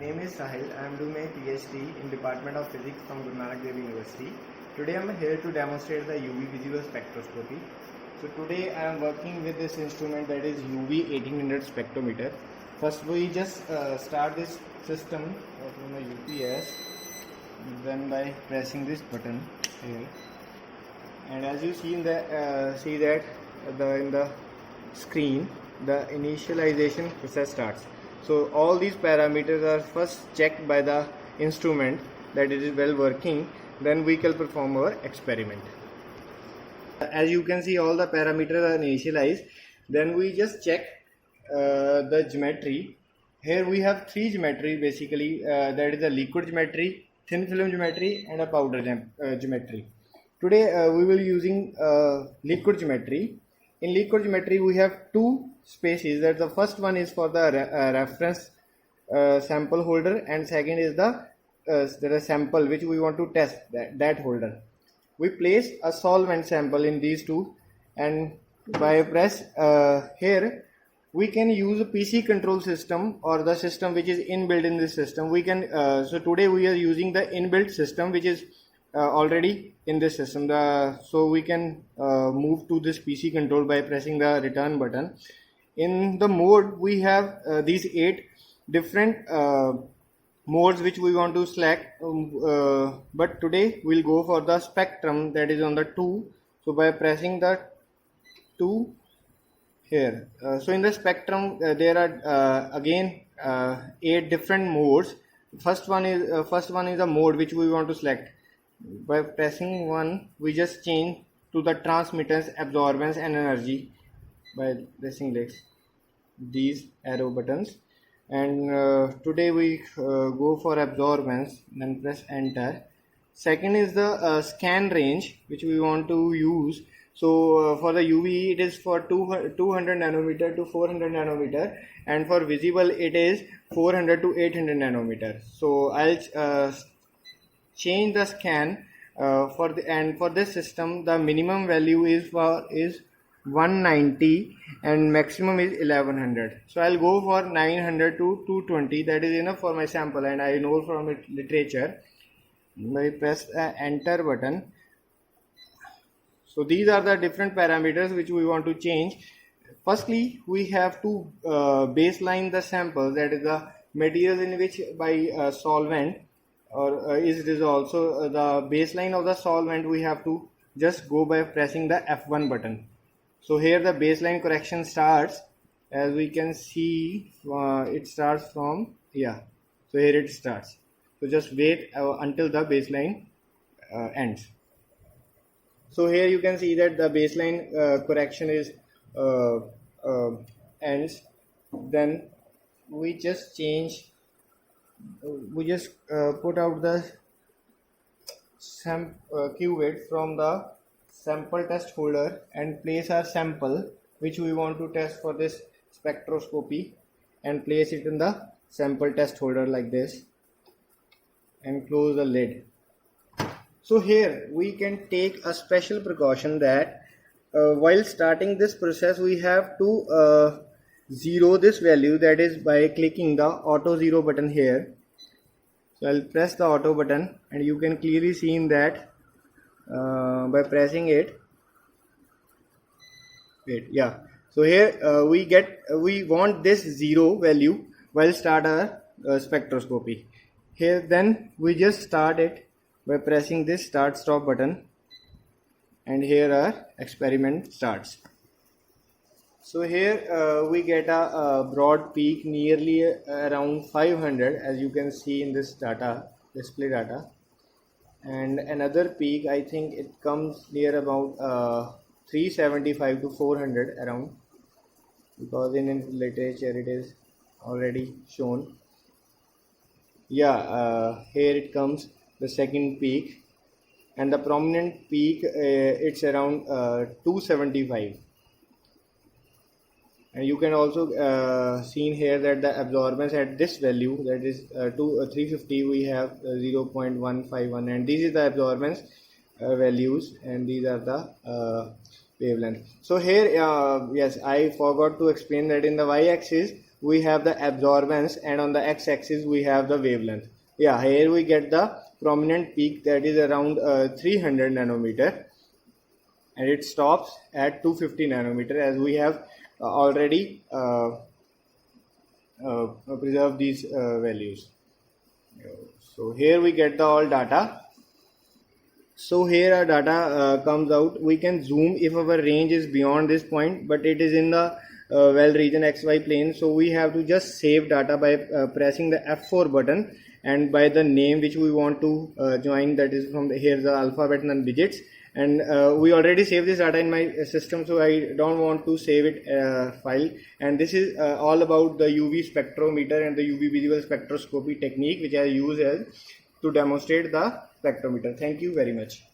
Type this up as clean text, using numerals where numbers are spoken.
name is Sahil. I am doing my PhD in Department of Physics from Guru Nanak Dev University. Today I am here to demonstrate the UV visible spectroscopy. So today I am working with this instrument, that is UV 1800 spectrometer. First we just start this system from a UPS, then by pressing this button here, and as you see in the in the screen, the initialization process starts. So all these parameters are first checked by the instrument that it is well working, then we can perform our experiment. As you can see, all the parameters are initialized. Then we just check the geometry. Here we have three geometry basically, that is a liquid geometry, thin film geometry and a powder geometry. Today we will be using liquid geometry. In liquid geometry we have two spaces. That the first one is for the reference sample holder, and second is the sample which we want to test, that holder. We place a solvent sample in these two, and by press here we can use a PC control system or the system which is inbuilt in this system. We can so today we are using the inbuilt system which is already in this system. So we can move to this PC control by pressing the return button. In the mode we have these 8 different modes which we want to select, but today we'll go for the spectrum, that is on the 2. So by pressing the 2 here, so in the spectrum there are again 8 different modes. First one is the mode which we want to select. By pressing 1 we just change to the transmittance, absorbance and energy by pressing these arrow buttons. And today we go for absorbance, then press enter. Second is the scan range which we want to use. So for the UV it is for 200 nanometer to 400 nanometer, and for visible it is 400 to 800 nanometer. So I'll change the scan for this system the minimum value is 190 and maximum is 1100. So I'll go for 900 to 220. That is enough for my sample, and I know from it literature. I press the enter button. So these are the different parameters which we want to change. Firstly, we have to baseline the sample, that is the materials in which by solvent or is dissolved. So the baseline of the solvent we have to just go by pressing the F1 button. So here the baseline correction starts. As we can see, it starts from so here it starts. So just wait until the baseline ends. So here you can see that the baseline correction is ends. Then we just change. We just put out the cuvette from the sample test holder and place our sample which we want to test for this spectroscopy, and place it in the sample test holder like this, and close the lid. So here we can take a special precaution that while starting this process we have to zero this value, that is by clicking the auto zero button here. So I'll press the auto button, and you can clearly see in that by pressing it. So here we want this zero value while start our spectroscopy. Here then we just start it by pressing this start stop button, and here our experiment starts. So here we get a broad peak nearly around 500, as you can see in this display data, and another peak I think it comes near about 375 to 400 around, because in literature it is already shown. Here it comes the second peak, and the prominent peak it's around 275. And you can also see here that the absorbance at this value, that is 350, we have 0.151, and these are the absorbance values, and these are the wavelength. So here yes, I forgot to explain that in the y-axis we have the absorbance, and on the x-axis we have the wavelength. Yeah, here we get the prominent peak that is around 300 nanometer, and it stops at 250 nanometer, as we have already preserved these values. So here we get the all data. So here our data comes out. We can zoom if our range is beyond this point, but it is in the well region XY plane. So we have to just save data by pressing the F4 button, and by the name which we want to join, that is from here's the alphabet and then digits. And we already saved this data in my system, so I don't want to save it file. And this is all about the UV spectrometer and the UV visible spectroscopy technique which I use as to demonstrate the spectrometer. Thank you very much.